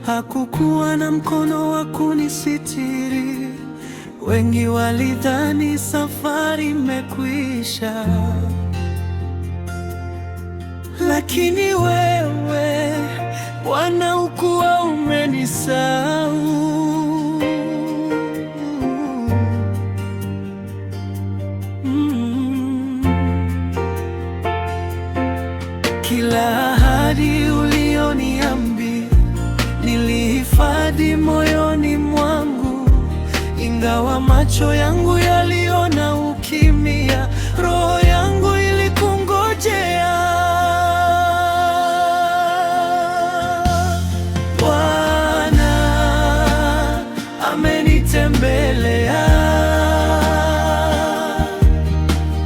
hakukuwa na mkono wa kunisitiri. Wengi walidhani safari imekwisha, lakini wewe Bwana ukuwa umenisahau. Kila ahadi ulioniambia nilihifadhi moyoni mwangu, ingawa macho yangu yaliona ukimya, roho yangu ilikungojea. Bwana amenitembelea,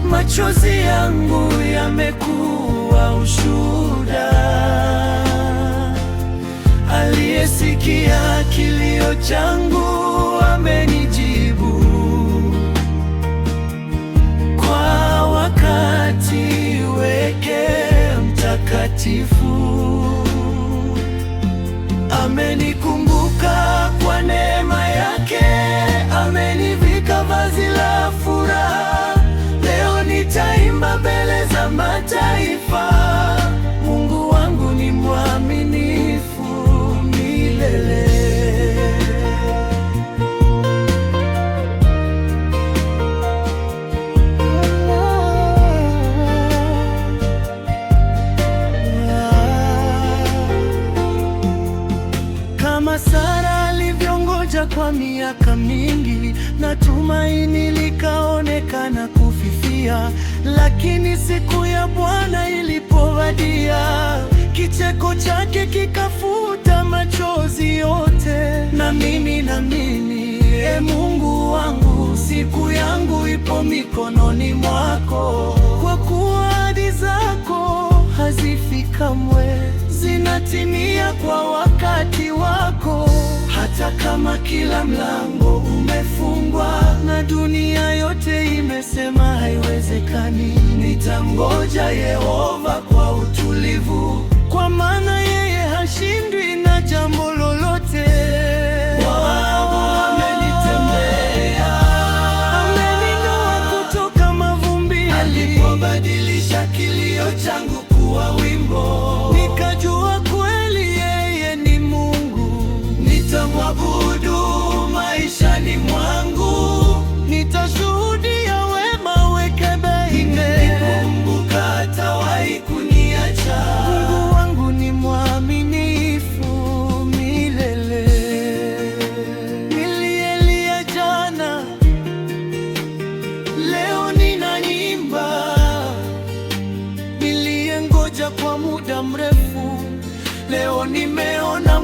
machozi yangu yamekuwa ushuhuda. Aliyesikia kilio changu amenijibu kwa wakati wake mtakatifu. Amenikumbuka kwa neema yake, amenivika vazi la furaha. Leo nitaimba mbele za mataifa, Mungu wangu ni mwaminifu milele. Kama Sara alivyongoja kwa miaka mingi, na tumaini likaonekana kufifia, lakini siku ya Bwana ilipowadia, kicheko chake kikafuta machozi yote. Na mimi e Mungu wangu, siku yangu ipo mikononi mwako, kwa kuwa ahadi zako hazifi kamwe, zinatimia kwa wakati wako. Hata kama kila mlango umefungwa na dunia yote imesema haiwezekani, nitangoja Yehova kwa utulivu, kwa maana yeye hashindwi na jambo lolote. Bwana amenitembelea, ameninua kutoka mavumbini, alipobadilisha kilio changu kuwa wimbo. Nikajua kweli yeye ni Mungu, nitamwabudu maishani mwangu, nitashuhudia wema wake daima. Nikumbuka hatawahi kuniacha, Mungu wangu ni mwaminifu milele. Nilielia jana, leo ninaimba. Niliyengoja kwa muda mrefu, leo nimeona